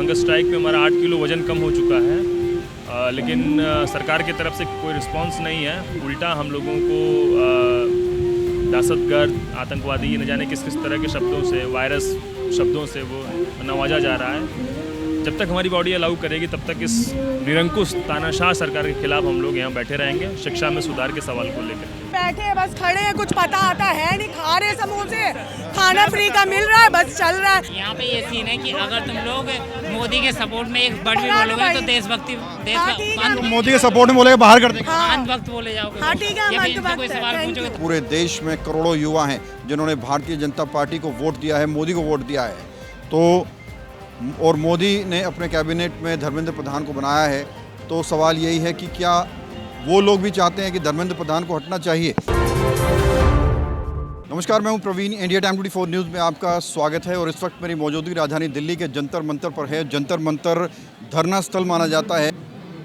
Hunger strike में हमारा 8 kilo वज़न कम हो चुका है, लेकिन सरकार की तरफ से कोई रिस्पांस नहीं है। उल्टा हम लोगों को दहशतगर्द, आतंकवादी, न जाने किस किस तरह के शब्दों से, वायरस शब्दों से वो नवाजा जा रहा है। जब तक हमारी बॉडी अलाउ करेगी तब तक इस निरंकुश तानाशाह सरकार के खिलाफ हम लोग यहाँ बैठे रहेंगे, शिक्षा में सुधार के सवाल को लेकर। बैठे बस खड़े हैं, कुछ पता आता है नहीं, खा रहे समोसे, खाना फ्री का मिल रहा है, बस चल रहा है। यहाँ पे ये सीन है कि अगर तुम लोग मोदी के सपोर्ट में एक वर्ड भी बोलोगे तो देशभक्ति मोदी के सपोर्ट में बोलेगा बाहर कर देंगे, अंधभक्त बोले जाओगे। हाँ ठीक है, कोई सवाल पूछोगे तो पूरे देश में करोड़ों युवा हैं जिन्होंने भारतीय जनता पार्टी को वोट दिया है, मोदी को वोट दिया है। तो और मोदी ने अपने कैबिनेट में धर्मेंद्र प्रधान को बनाया है, तो सवाल यही है कि क्या वो लोग भी चाहते हैं कि धर्मेंद्र प्रधान को हटना चाहिए। नमस्कार, मैं हूं प्रवीण। इंडिया टाइम 24 न्यूज़ में आपका स्वागत है और इस वक्त मेरी मौजूदगी राजधानी दिल्ली के जंतर मंतर पर है। जंतर मंतर धरना स्थल माना जाता है।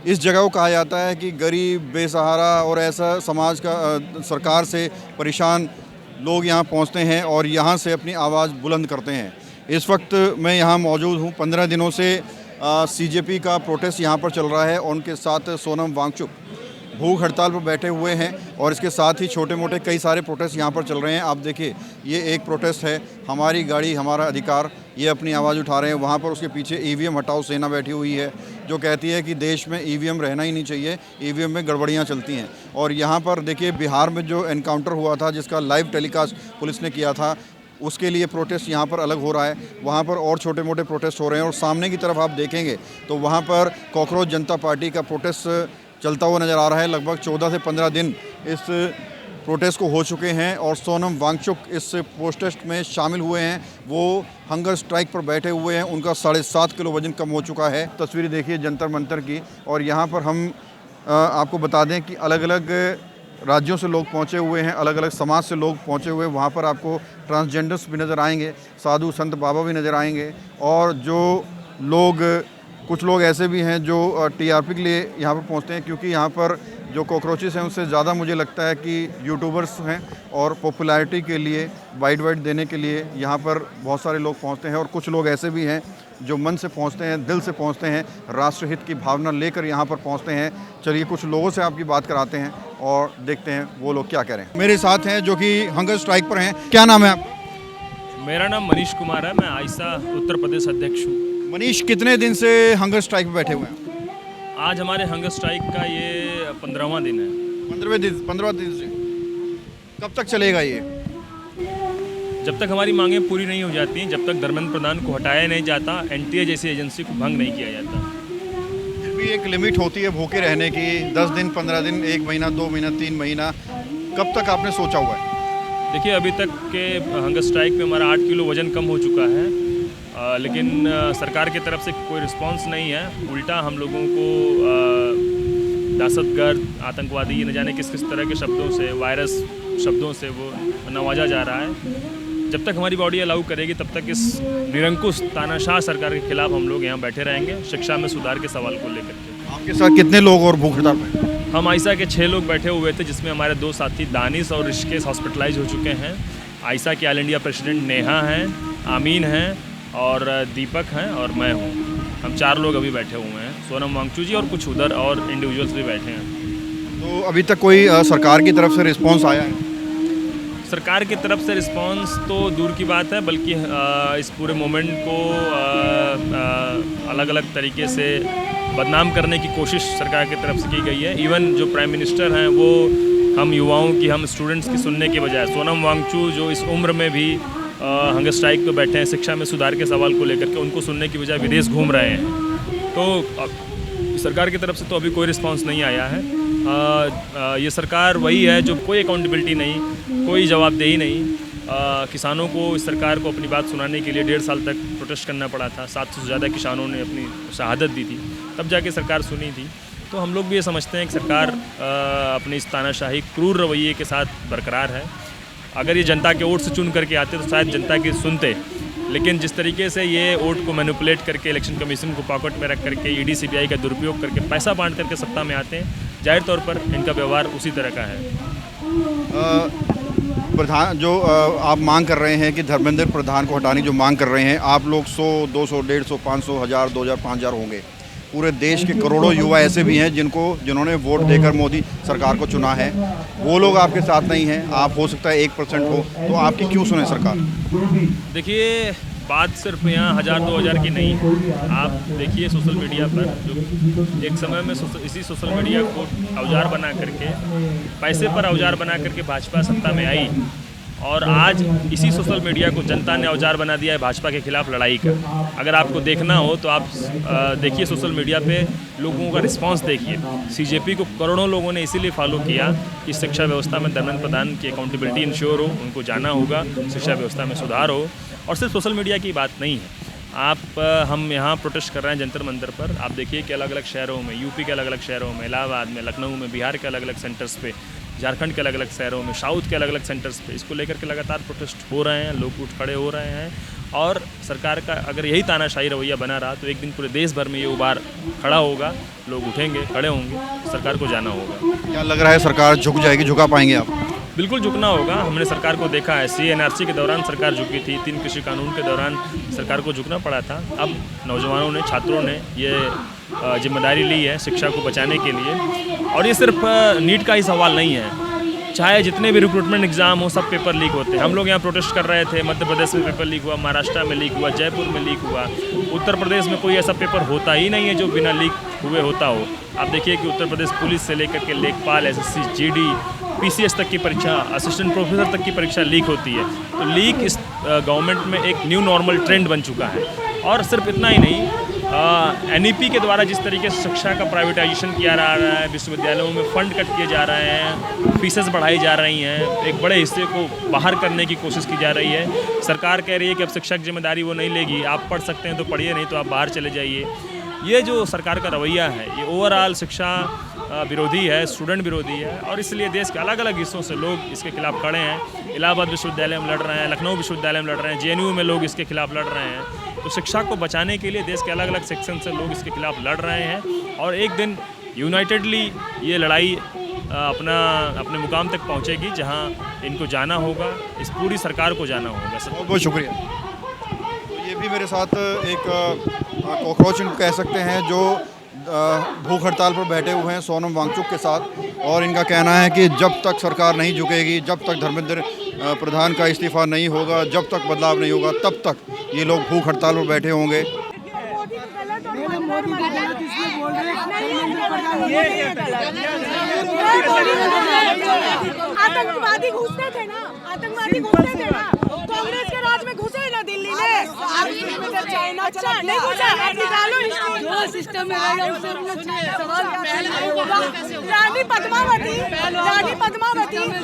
इस जगह को कहा जाता है कि गरीब, बेसहारा और ऐसा समाज का सरकार से परेशान लोग यहाँ पहुँचते हैं और यहाँ से अपनी आवाज़ बुलंद करते हैं। इस वक्त मैं यहाँ मौजूद हूँ। 15 दिनों से सीजेपी का प्रोटेस्ट यहाँ पर चल रहा है और उनके साथ सोनम वांगचुक भूख हड़ताल पर बैठे हुए हैं और इसके साथ ही छोटे मोटे कई सारे प्रोटेस्ट यहाँ पर चल रहे हैं। आप देखिए, ये एक प्रोटेस्ट है, हमारी गाड़ी हमारा अधिकार, ये अपनी आवाज़ उठा रहे हैं। वहाँ पर उसके पीछे ईवीएम हटाओ सेना बैठी हुई है जो कहती है कि देश में ईवीएम रहना ही नहीं चाहिए, ईवीएम में गड़बड़ियाँ चलती हैं। और यहाँ पर देखिए, बिहार में जो एनकाउंटर हुआ था जिसका लाइव टेलीकास्ट पुलिस ने किया था, उसके लिए प्रोटेस्ट यहाँ पर अलग हो रहा है। वहाँ पर और छोटे मोटे प्रोटेस्ट हो रहे हैं और सामने की तरफ आप देखेंगे तो वहाँ पर कॉकरोच जनता पार्टी का प्रोटेस्ट चलता हुआ नज़र आ रहा है। लगभग 14 से 15 दिन इस प्रोटेस्ट को हो चुके हैं और सोनम वांगचुक इस प्रोटेस्ट में शामिल हुए हैं। वो हंगर स्ट्राइक पर बैठे हुए हैं, उनका 7.5 किलो वज़न कम हो चुका है। तस्वीरें देखिए जंतर मंतर की, और यहाँ पर हम आपको बता दें कि अलग अलग राज्यों से लोग पहुंचे हुए हैं, अलग अलग समाज से लोग पहुंचे हुए हैं। वहाँ पर आपको ट्रांसजेंडर्स भी नज़र आएंगे, साधु संत बाबा भी नज़र आएंगे, और जो लोग, कुछ लोग ऐसे भी हैं जो टीआरपी के लिए यहाँ पर पहुँचते हैं, क्योंकि यहाँ पर जो कॉकरोचेस हैं उससे ज़्यादा मुझे लगता है कि यूट्यूबर्स हैं और पॉपुलैरिटी के लिए, वाइड देने के लिए यहाँ पर बहुत सारे लोग पहुँचते हैं। और कुछ लोग ऐसे भी हैं जो मन से पहुँचते हैं, दिल से पहुँचते हैं, राष्ट्रहित की भावना लेकर यहाँ पर पहुँचते हैं। चलिए कुछ लोगों से आपकी बात कराते हैं और देखते हैं वो लोग क्या कह रहे हैं। मेरे साथ हैं जो कि हंगर स्ट्राइक पर हैं। क्या नाम है आपका? मेरा नाम मनीष कुमार है, मैं आयसा उत्तर प्रदेश अध्यक्ष हूँ। मनीष, कितने दिन से हंगर स्ट्राइक पर बैठे हुए हैं? आज हमारे हंगर स्ट्राइक का ये 15वां दिन है। 15 दिन से। कब तक चलेगा ये? जब तक हमारी मांगें पूरी नहीं हो जाती, जब तक धर्मेंद्र प्रधान को हटाया नहीं जाता, एनटीए जैसी एजेंसी को भंग नहीं किया जाता। फिर भी एक लिमिट होती है भूखे रहने की, 10 दिन, 15 दिन, 1 महीना, 2 महीना, 3 महीना। कब तक आपने सोचा हुआ है? देखिए, अभी तक के हंगर स्ट्राइक में हमारा 8 किलो वज़न कम हो चुका है, लेकिन सरकार की तरफ से कोई रिस्पांस नहीं है। उल्टा हम लोगों को दहशतगर्द, आतंकवादी, न जाने किस किस तरह के शब्दों से, वायरस शब्दों से वो नवाजा जा रहा है। जब तक हमारी बॉडी अलाउ करेगी तब तक इस निरंकुश तानाशाह सरकार के खिलाफ हम लोग यहाँ बैठे रहेंगे, शिक्षा में सुधार के सवाल को लेकर के। आपके साथ कितने लोग और भूख हड़ताल पे? हम आयसा के 6 लोग बैठे हुए थे, जिसमें हमारे 2 साथी दानिश और ऋषिकेश हॉस्पिटलाइज हो चुके हैं। आयसा के ऑल इंडिया प्रेसिडेंट नेहा हैं, आमीन हैं और दीपक हैं और मैं हूँ। हम 4 लोग अभी बैठे हुए हैं, सोनम वांगचुक जी और कुछ उधर और इंडिविजुअल्स भी बैठे हैं। तो अभी तक कोई सरकार की तरफ से रिस्पांस आया है? सरकार की तरफ से रिस्पांस तो दूर की बात है, बल्कि इस पूरे मोमेंट को अलग अलग तरीके से बदनाम करने की कोशिश सरकार की तरफ से की गई है। इवन जो प्राइम मिनिस्टर हैं वो हम युवाओं की, हम स्टूडेंट्स की सुनने के बजाय, सोनम वांगचुक जो इस उम्र में भी हंगर स्ट्राइक पे बैठे हैं शिक्षा में सुधार के सवाल को लेकर के, उनको सुनने की बजाय विदेश घूम रहे हैं। तो सरकार की तरफ से तो अभी कोई रिस्पांस नहीं आया है। ये सरकार वही है जो कोई अकाउंटेबिलिटी नहीं, कोई जवाबदेही नहीं। किसानों को, इस सरकार को अपनी बात सुनाने के लिए 1.5 साल तक प्रोटेस्ट करना पड़ा था। 700 से ज़्यादा किसानों ने अपनी शहादत दी थी, तब जाके सरकार सुनी थी। तो हम लोग भी ये समझते हैं कि सरकार अपनी इस तानाशाही क्रूर रवैये के साथ बरकरार है। अगर ये जनता के वोट से चुन करके आते तो शायद जनता की सुनते, लेकिन जिस तरीके से ये वोट को मैनिपुलेट करके, इलेक्शन कमीशन को पॉकेट में रख करके, ईडी सीबीआई का दुरुपयोग करके पैसा बांट करके सत्ता में आते हैं, जाहिर तौर पर इनका व्यवहार उसी तरह का है। प्रधान जो आप मांग कर रहे हैं कि धर्मेंद्र प्रधान को हटाने की जो मांग कर रहे हैं, आप लोग 100, 200, 150, 500, 1000, 2000, 5000 होंगे। पूरे देश के करोड़ों युवा ऐसे भी हैं जिन्होंने वोट देकर मोदी सरकार को चुना है, वो लोग आपके साथ नहीं हैं। आप हो सकता है 1% हो, तो आपकी क्यों सुने सरकार? देखिए, बात सिर्फ यहाँ 1000-2000 की नहीं है। आप देखिए सोशल मीडिया पर जो एक समय में इसी सोशल मीडिया को औजार बना करके, पैसे पर औजार बना करके भाजपा सत्ता में आई, और आज इसी सोशल मीडिया को जनता ने औजार बना दिया है भाजपा के खिलाफ लड़ाई का। अगर आपको देखना हो तो आप देखिए सोशल मीडिया पे लोगों का रिस्पांस देखिए। सीजेपी को करोड़ों लोगों ने इसीलिए फॉलो किया कि शिक्षा व्यवस्था में धर्मेंद्र प्रधान की अकाउंटेबिलिटी इंश्योर हो, उनको जाना होगा, शिक्षा व्यवस्था में सुधार हो। और सिर्फ सोशल मीडिया की बात नहीं है। हम यहाँ प्रोटेस्ट कर रहे हैं जंतर मंतर पर। आप देखिए कि अलग अलग शहरों में, यूपी के अलग अलग शहरों में, इलाहाबाद में, लखनऊ में, बिहार के अलग अलग सेंटर्स पे, झारखंड के अलग अलग शहरों में, साउथ के अलग अलग सेंटर्स पे इसको लेकर के लगातार प्रोटेस्ट हो रहे हैं, लोग उठ खड़े हो रहे हैं। और सरकार का अगर यही तानाशाही रवैया बना रहा तो एक दिन पूरे देश भर में ये उबार खड़ा होगा, लोग उठेंगे, खड़े होंगे, सरकार को जाना होगा। क्या लग रहा है सरकार झुक जाएगी? झुका पाएंगे आप? बिल्कुल झुकना होगा। हमने सरकार को देखा है, CNRC के दौरान सरकार झुकी थी, 3 कृषि कानून के दौरान सरकार को झुकना पड़ा था। अब नौजवानों ने, छात्रों ने ये जिम्मेदारी ली है शिक्षा को बचाने के लिए। और ये सिर्फ नीट का ही सवाल नहीं है, चाहे जितने भी रिक्रूटमेंट एग्ज़ाम हो, सब पेपर लीक होते हैं। हम लोग यहाँ प्रोटेस्ट कर रहे थे, मध्य प्रदेश में पेपर लीक हुआ, महाराष्ट्र में लीक हुआ, जयपुर में लीक हुआ। उत्तर प्रदेश में कोई ऐसा पेपर होता ही नहीं है जो बिना लीक हुए होता हो। आप देखिए कि उत्तर प्रदेश पुलिस से लेकर के लेखपाल, SSC, GD, PCS तक की परीक्षा, असिस्टेंट प्रोफेसर तक की परीक्षा लीक होती है। तो लीक इस गवर्नमेंट में एक न्यू नॉर्मल ट्रेंड बन चुका है। और सिर्फ इतना ही नहीं, NEP के द्वारा जिस तरीके से शिक्षा का प्राइवेटाइजेशन किया जा रहा है, विश्वविद्यालयों में फंड कट किए जा रहे हैं, फीसेस बढ़ाई जा रही हैं, एक बड़े हिस्से को बाहर करने की कोशिश की जा रही है। सरकार कह रही है कि अब शिक्षा की जिम्मेदारी वो नहीं लेगी, आप पढ़ सकते हैं तो पढ़िए, नहीं तो आप बाहर चले जाइए। ये जो सरकार का रवैया है, ये ओवरऑल शिक्षा विरोधी है, स्टूडेंट विरोधी है। और इसलिए देश के अलग अलग हिस्सों से लोग इसके खिलाफ खड़े हैं। इलाहाबाद विश्वविद्यालय में लड़ रहे हैं, लखनऊ विश्वविद्यालय में लड़ रहे हैं, JNU में लोग इसके खिलाफ लड़ रहे हैं। तो शिक्षा को बचाने के लिए देश के अलग अलग सेक्शन से लोग इसके खिलाफ लड़ रहे हैं। और एक दिन यूनाइटेडली ये लड़ाई अपने मुकाम तक पहुंचेगी जहां इनको जाना होगा, इस पूरी सरकार को जाना होगा। बहुत बहुत शुक्रिया। तो ये भी मेरे साथ एक कॉकरोच इनको कह सकते हैं जो भूख हड़ताल पर बैठे हुए हैं, सोनम वांगचुक के साथ। और इनका कहना है कि जब तक सरकार नहीं झुकेगी, जब तक धर्मेंद्र प्रधान का इस्तीफा नहीं होगा, जब तक बदलाव नहीं होगा, तब तक ये लोग भूख हड़ताल पर बैठे होंगे। आतंकवादी घुसते थे ना, आतंकवादी घुसते थे ना, कांग्रेस के राज में घुसे ना दिल्ली में। अच्छा नहीं घुसा, जो सिस्टम में रानी पद्मावती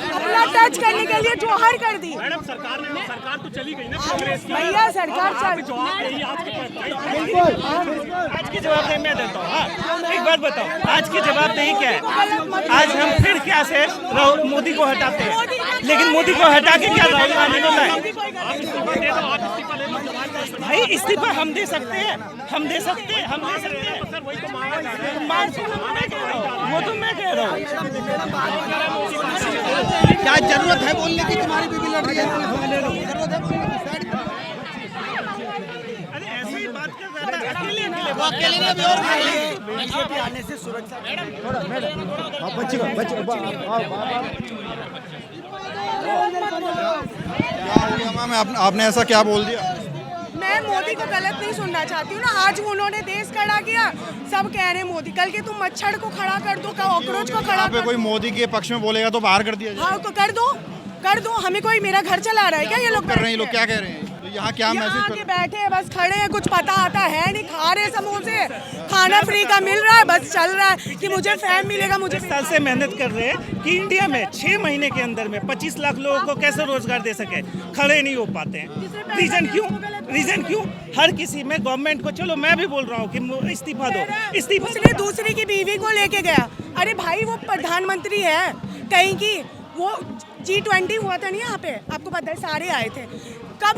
अपना टच करने के लिए जोहर कर दी। मैडम सरकार तो चली गई ना कांग्रेस की। भैया सरकार आज की जवाबदेही मैं देता हूँ। हाँ, एक बात बताओ, आज की जवाबदेही क्या है? आज हम फिर क्या से मोदी को हटाते हैं, लेकिन मोदी को हटा के क्या राहुल गांधी को लाए? भाई इस्तीफा हम दे सकते हैं, हम दे सकते हैं। वो तो मैं कह रहा हूँ। क्या जरूरत है बोलने की? तुम्हारी बीवी लड़ रही है, जरूरत है बोलने की? अरे ऐसे ही बात कर रहा था, अकेले में भी और बीजेपी आने से सुरक्षा। मैम आपने ऐसा क्या बोल दिया? मैं मोदी को गलत नहीं सुनना चाहती हूँ ना। आज उन्होंने देश खड़ा किया, सब कह रहे हैं मोदी। कल के तुम मच्छर को खड़ा कर दो, कॉकरोच को खड़ा कर दो। कोई मोदी के पक्ष में बोलेगा तो बाहर कर दिया जाए। हाँ तो कर दो। हमें कोई मेरा घर चला रहा है क्या? ये लोग कर रहे हैं। लोग क्या कह रहे हैं? तो यहाँ क्या मैसेज आके बैठे हैं, बस खड़े हैं, कुछ पता आता है नहीं, खा रहे समोसे, खाना फ्री का मिल रहा है, बस चल रहा है कि मुझे फैम मिलेगा। मुझे 10 साल से मेहनत कर रहे हैं कि इंडिया में 6 महीने के अंदर में 25 लाख लोगों को कैसे रोजगार दे सके, खड़े नहीं हो पाते हैं। रीजन क्यों? हर किसी में गवर्नमेंट को, चलो मैं भी बोल रहा हूँ कि इस्तीफा दो। उसने दूसरी की बीवी को लेके गया। अरे भाई वो प्रधानमंत्री है कहीं की। वो G20 हुआ था नहीं यहाँ पे, आपको पता है, सारे आए थे। कब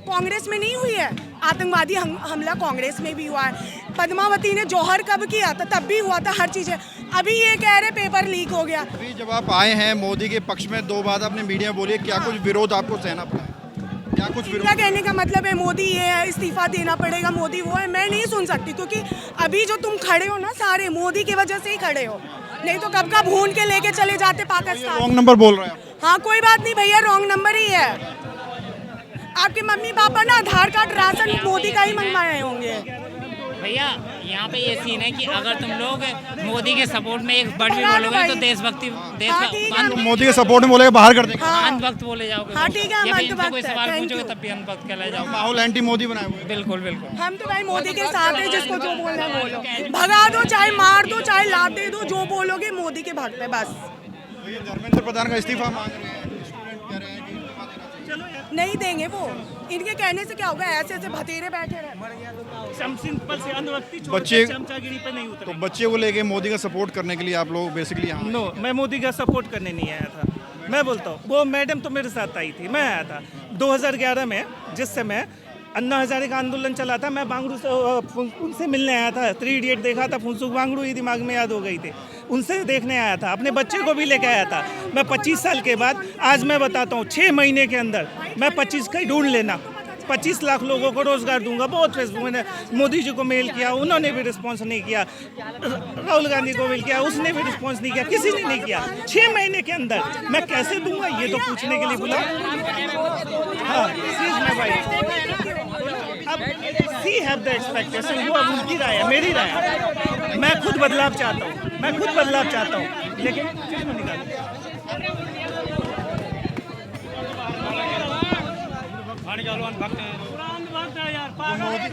कांग्रेस में नहीं हुई है? आतंकवादी हमला कांग्रेस में भी हुआ है। पद्मावती ने जौहर कब किया था? तब भी हुआ था, हर चीज़ है। अभी ये कह रहे पेपर लीक हो गया। अभी जब आप आए हैं मोदी के पक्ष में, दो बात आपने मीडिया में बोली है, क्या कुछ विरोध आपको सहना पड़ा है? क्या कुछ इनका विरोध? कहने का मतलब है मोदी ये है, इस्तीफा देना पड़ेगा, मोदी वो है। मैं नहीं सुन सकती, क्योंकि अभी जो तुम खड़े हो ना, सारे मोदी की वजह से ही खड़े हो, नहीं तो कब का भून के लेके चले जाते पाकिस्तान। रॉन्ग नंबर बोल रहे हैं आप। हाँ कोई बात नहीं भैया, रॉन्ग नंबर ही है। आपके मम्मी पापा ना आधार कार्ड राशन मोदी का ही मंगवाए होंगे। भैया यहाँ पे ये सीन है कि अगर तुम लोग मोदी के सपोर्ट में एक वर्ड भी बोलोगे तो देशभक्ति हाँ, ठीक है। तो मोदी के सपोर्ट में बोलेगा बाहर कर देंगे। हाँ। अंधभक्त बोले जाओगे। हाँ, ठीक है, हम या फिर इनसे अंधभक्त कोई हैं, सवाल thank पूछोगे you। तब भी अंधभक्त कहलाए जाओगे। माहौल एंटी मोदी बनाए हुए हैं। बिल्कुल बिल्कुल। हम तो भाई मोदी के साथ है, जिसको जो बोलना है बोलो, भगा दो चाहे मार दो चाहे लात दे दो, जो बोलोगे मोदी के भक्त है बस। तो ये धर्मेंद्र प्रधान का इस्तीफा मांग रहे हैं, स्टूडेंट कह रहे हैं कि इस्तीफा देना चाहिए। नहीं देंगे वो, इनके कहने से क्या होगा? ऐसे ऐसे भतेरे बैठे रहे। सिंपल से अंधभक्ति छोड़ बच्चे- के चमचागिरी पे नहीं तो उतरे। बच्चे को लेके मोदी का सपोर्ट करने के लिए आप लोग बेसिकली यहाँ नो, मैं मोदी का सपोर्ट करने नहीं आया था। मैं बोलता हूँ, वो मैडम तो मेरे साथ आई थी, मैं आया था 2011 में, जिस समय अन्ना हजारे का आंदोलन चला था। मैं बांगड़ू से उनसे मिलने आया था। 3 इडियट देखा था, फुनसुक बांगड़ू ही दिमाग में याद हो गई थी, उनसे देखने आया था। अपने बच्चे को भी लेके आया था। मैं 25 साल के बाद, आज मैं बताता हूँ, 6 महीने के अंदर मैं 25 का ही ढूंढ लेना, 25 लाख लोगों को रोजगार दूंगा। बहुत फेसबुक मैंने मोदी जी को मेल किया, उन्होंने भी रिस्पॉन्स नहीं किया। राहुल गांधी को मेल किया, उसने भी रिस्पॉन्स नहीं किया, किसी ने नहीं किया। 6 महीने के अंदर मैं कैसे दूंगा, ये तो पूछने के लिए बुला। हाँ, अब सी हैव द एक्सपेक्टेशन, वो अब उनकी राय है, मेरी राय है। मैं खुद बदलाव चाहता हूँ, मैं खुद बदलाव चाहता हूँ, लेकिन किसको निकालूं?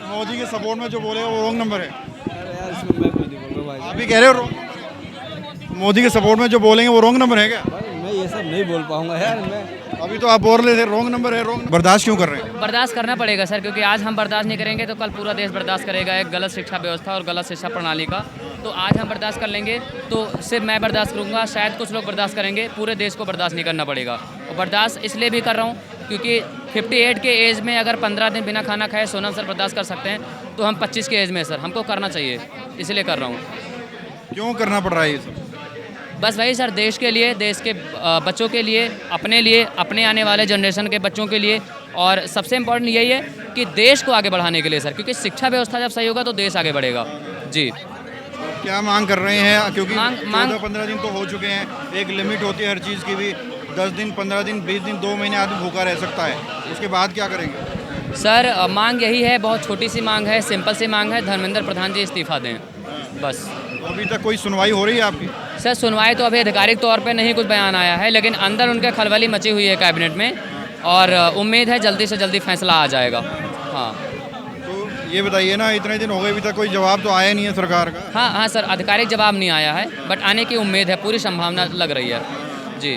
मोदी के सपोर्ट में जो बोलेगा वो रॉन्ग नंबर है। यार इसमें मैं कुछ नहीं बोल रहा भाई। आप ही कह रहे हो wrong number है। मोदी के सपोर्ट में जो बोलेंगे वो रॉन्ग नंबर है क्या? भाई मैं ये सब नहीं बोल पाऊंगा यार। मैं अभी तो आप बोल रहे थे रॉन्ग नंबर है, रॉन्ग। बर्दाश्त क्यों कर रहे हैं? बर्दाश्त करना पड़ेगा सर, क्योंकि आज हम बर्दाश्त नहीं करेंगे तो कल पूरा देश बर्दाश्त करेगा एक गलत शिक्षा व्यवस्था और गलत शिक्षा प्रणाली का। तो आज हम बर्दाश्त कर लेंगे तो सिर्फ मैं बर्दाश्त करूंगा, शायद कुछ लोग बर्दाश्त करेंगे, पूरे देश को बर्दाश्त नहीं करना पड़ेगा। और बर्दाश्त इसलिए भी कर रहा हूँ क्योंकि 58 के एज में अगर 15 दिन बिना खाना खाए सोनम सर बर्दाश्त कर सकते हैं, तो हम 25 के एज में सर हमको करना चाहिए, इसलिए कर रहा हूँ। क्यों करना पड़ रहा है ये सब? बस वही सर, देश के लिए, देश के बच्चों के लिए, अपने आने वाले जनरेशन के बच्चों के लिए, और सबसे इम्पोर्टेंट यही है कि देश को आगे बढ़ाने के लिए सर, क्योंकि शिक्षा व्यवस्था जब सही होगा तो देश आगे बढ़ेगा। जी क्या मांग कर रहे हैं? क्योंकि मांग- 14-15 दिन तो हो चुके हैं, एक लिमिट होती है हर चीज़ की भी। 10 दिन, 15 दिन, 20 दिन, 2 महीने आदमी भूखा रह सकता है, उसके बाद क्या करेंगे? सर मांग यही है, बहुत छोटी सी मांग है, सिंपल सी मांग है, धर्मेंद्र प्रधान जी इस्तीफा दें बस। अभी तक कोई सुनवाई हो रही है आपकी? सर सुनवाई तो अभी आधिकारिक तौर पे नहीं कुछ बयान आया है, लेकिन अंदर उनके खलबली मची हुई है कैबिनेट में, और उम्मीद है जल्दी से जल्दी फैसला आ जाएगा। हाँ तो ये बताइए ना, इतने दिन हो गए, अभी तक कोई जवाब तो आया नहीं है सरकार का। हाँ सर, आधिकारिक जवाब नहीं आया है, बट आने की उम्मीद है, पूरी संभावना लग रही है जी।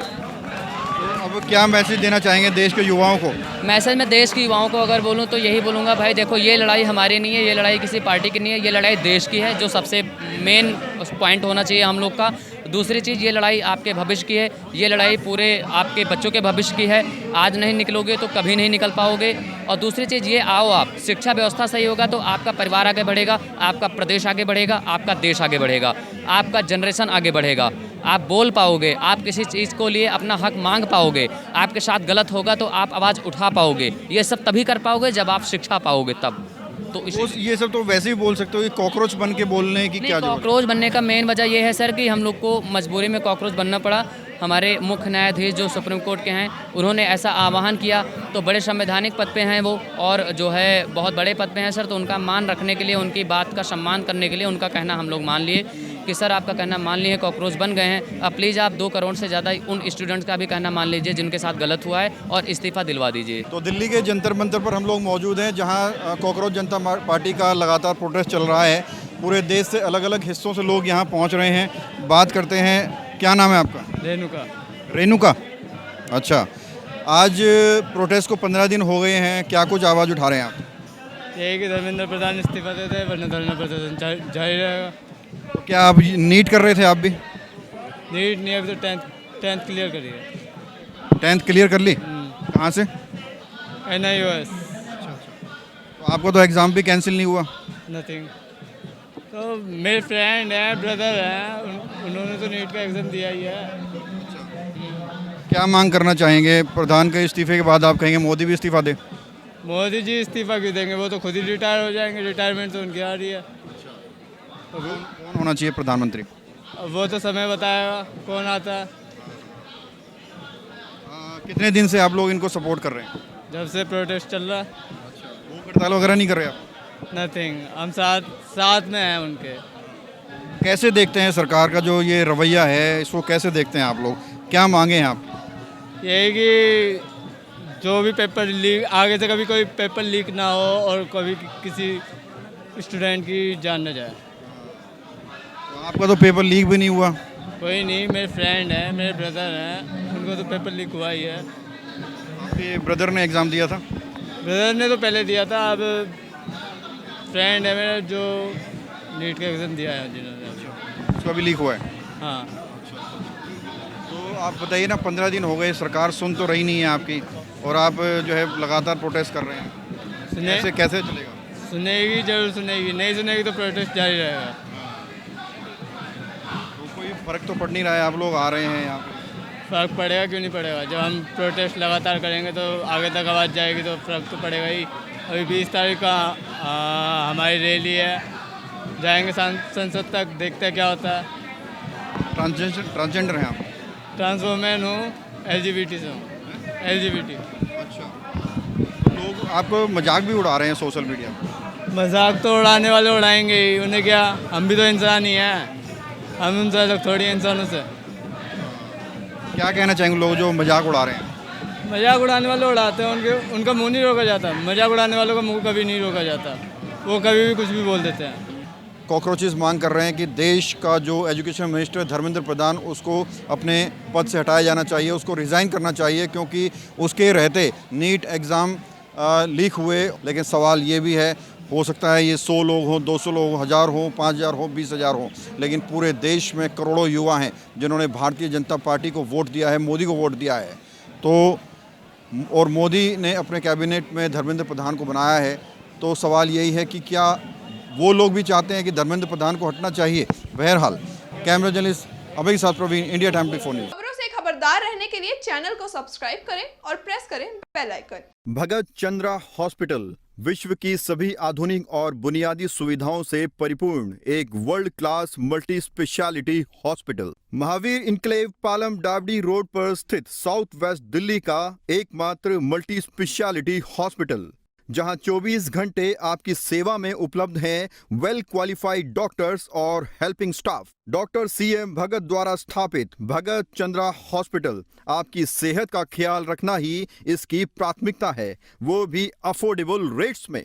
अब क्या मैसेज देना चाहेंगे देश के युवाओं को? मैसेज में देश के युवाओं को अगर बोलूँ तो यही बोलूँगा, भाई देखो ये लड़ाई हमारी नहीं है, ये लड़ाई किसी पार्टी की नहीं है, ये लड़ाई देश की है, जो सबसे मेन पॉइंट होना चाहिए हम लोग का। दूसरी चीज़, ये लड़ाई आपके भविष्य की है, ये लड़ाई पूरे आपके बच्चों के भविष्य की है। आज नहीं निकलोगे तो कभी नहीं निकल पाओगे। और दूसरी चीज़ ये, आओ आप, शिक्षा व्यवस्था सही होगा तो आपका परिवार आगे बढ़ेगा, आपका प्रदेश आगे बढ़ेगा, आपका देश आगे बढ़ेगा, आपका जनरेशन आगे बढ़ेगा, आप बोल पाओगे, आप किसी चीज़ को लिए अपना हक मांग पाओगे, आपके साथ गलत होगा तो आप आवाज़ उठा पाओगे। ये सब तभी कर पाओगे जब आप शिक्षा पाओगे तब। तो ये सब तो वैसे ही बोल सकते हो कि कॉकरोच बन के बोलने की क्या जरूरत? कॉकरोच बनने का मेन वजह यह है सर कि हम लोग को मजबूरी में कॉकरोच बनना पड़ा। हमारे मुख्य न्यायाधीश जो सुप्रीम कोर्ट के हैं, उन्होंने ऐसा आह्वान किया, तो बड़े संवैधानिक पद पे हैं वो, और जो है बहुत बड़े पद पे हैं सर, तो उनका मान रखने के लिए, उनकी बात का सम्मान करने के लिए उनका कहना हम लोग मान लिए कि सर आपका कहना मान लिए, कॉकरोच बन गए हैं, अब प्लीज़ आप 2 करोड़ से ज़्यादा उन स्टूडेंट्स का भी कहना मान लीजिए जिनके साथ गलत हुआ है, और इस्तीफ़ा दिलवा दीजिए। तो दिल्ली के जंतर मंतर पर हम लोग मौजूद हैं, जहां कॉकरोच जनता पार्टी का लगातार प्रोटेस्ट चल रहा है। पूरे देश से अलग अलग हिस्सों से लोग यहां पहुंच रहे हैं। बात करते हैं, क्या नाम है आपका? रेणुका। रेणुका, अच्छा। आज प्रोटेस्ट को 15 दिन हो गए हैं, क्या कुछ आवाज़ उठा रहे हैं आप? यही कि धर्मेंद्र प्रधान इस्तीफा देते हैं, वरना धरना प्रदर्शन जारी रहेगा। क्या आप नीट कर रहे थे आप भी? नीट नहीं, अभी तो 10th क्लियर करिए। 10th क्लियर कर ली? कहाँ से? NIOS। आपका तो एग्ज़ाम भी कैंसिल नहीं हुआ। नथिंग। तो मेरे फ्रेंड हैं, ब्रदर हैं, उन्होंने तो नीट का एग्ज़ाम दिया ही है। क्या मांग करना चाहेंगे? प्रधान के इस्तीफे के बाद आप कहेंगे मोदी भी इस्तीफा दे? मोदी जी इस्तीफा क्यों देंगे, वो तो खुद ही रिटायर हो जाएंगे, रिटायरमेंट तो उनकी आ रही है। कौन होना चाहिए प्रधानमंत्री? अब वो तो समय बताएगा कौन आता है। कितने दिन से आप लोग इनको सपोर्ट कर रहे हैं? जब से प्रोटेस्ट चल रहा है। भूख हड़ताल वगैरह नहीं कर रहे आप? नथिंग, हम साथ में हैं उनके। कैसे देखते हैं सरकार का जो ये रवैया है, इसको कैसे देखते हैं आप लोग? क्या मांगे हैं आप? यही कि जो भी पेपर लीक, आगे से कभी कोई पेपर लीक ना हो और कभी किसी स्टूडेंट की जान न जाए। तो आपका तो पेपर लीक भी नहीं हुआ। कोई नहीं, मेरे फ्रेंड हैं, मेरे ब्रदर हैं, उनको तो पेपर लीक हुआ ही है। आपके ब्रदर ने एग्ज़ाम दिया था? ब्रदर ने तो पहले दिया था, अब फ्रेंड है मेरा जो नीट का एग्ज़ाम दिया है जिन्होंने। उसका भी लीक हुआ है। हाँ। तो आप बताइए ना, 15 दिन हो गए, सरकार सुन तो रही नहीं है आपकी, और आप जो है लगातार प्रोटेस्ट कर रहे हैं। ऐसे कैसे चलेगा? सुनेगी, जरूर सुनेगी, नहीं सुनेगी तो प्रोटेस्ट जारी रहेगा। तो कोई फ़र्क तो पड़ नहीं रहा है, आप लोग आ रहे हैं यहाँ पे। फ़र्क पड़ेगा क्यों नहीं पड़ेगा, जब हम प्रोटेस्ट लगातार करेंगे तो आगे तक आवाज़ जाएगी तो फ़र्क तो पड़ेगा ही। अभी 20 तारीख का हमारी रैली है, जाएंगे संसद तक, देखते हैं क्या होता है। ट्रांसजेंडर हैं आप? ट्रांसवोमेन हूँ, LGBT से हूँ, LGBT। अच्छा। लोग आपको मजाक भी उड़ा रहे हैं सोशल मीडिया पर। मजाक तो उड़ाने वाले उड़ाएंगे ही, उन्हें क्या, हम भी तो इंसान ही हैं, हम उनसे अलग थोड़ी इंसानों से। क्या कहना चाहेंगे लोग जो मजाक उड़ा रहे हैं? मजाक उड़ाने वाले उड़ाते हैं, उनका मुंह नहीं रोका जाता। मजाक उड़ाने वालों का मुंह कभी नहीं रोका जाता, वो कभी भी कुछ भी बोल देते हैं। कॉकरोचेस मांग कर रहे हैं कि देश का जो एजुकेशन मिनिस्टर धर्मेंद्र प्रधान, उसको अपने पद से हटाया जाना चाहिए, उसको रिज़ाइन करना चाहिए, क्योंकि उसके रहते नीट एग्ज़ाम लीक हुए। लेकिन सवाल ये भी है, हो सकता है ये 100 लोग हों, 200 लोग हों, 1000 हों, 5000 हों, 20,000 हों, लेकिन पूरे देश में करोड़ों युवा हैं जिन्होंने भारतीय जनता पार्टी को वोट दिया है, मोदी को वोट दिया है। तो और मोदी ने अपने कैबिनेट में धर्मेंद्र प्रधान को बनाया है। तो सवाल यही है कि क्या वो लोग भी चाहते हैं कि धर्मेंद्र प्रधान को हटना चाहिए? बहरहाल, कैमरा जर्नलिस्ट अभय के साथ प्रवीण, इंडिया टाइम 24 न्यूज़। खबरों से खबरदार रहने के लिए चैनल को सब्सक्राइब करें और प्रेस करें बेल आइकन। भगत चंद्रा हॉस्पिटल विश्व की सभी आधुनिक और बुनियादी सुविधाओं से परिपूर्ण एक world class multi speciality hospital, Mahavir enclave, Palam डावडी रोड पर स्थित साउथ वेस्ट दिल्ली का एकमात्र मल्टी स्पेशलिटी हॉस्पिटल, जहां 24 घंटे आपकी सेवा में उपलब्ध हैं वेल क्वालिफाइड डॉक्टर्स और हेल्पिंग स्टाफ। डॉक्टर CM भगत द्वारा स्थापित भगत चंद्रा हॉस्पिटल आपकी सेहत का ख्याल रखना ही इसकी प्राथमिकता है, वो भी अफोर्डेबल रेट्स में।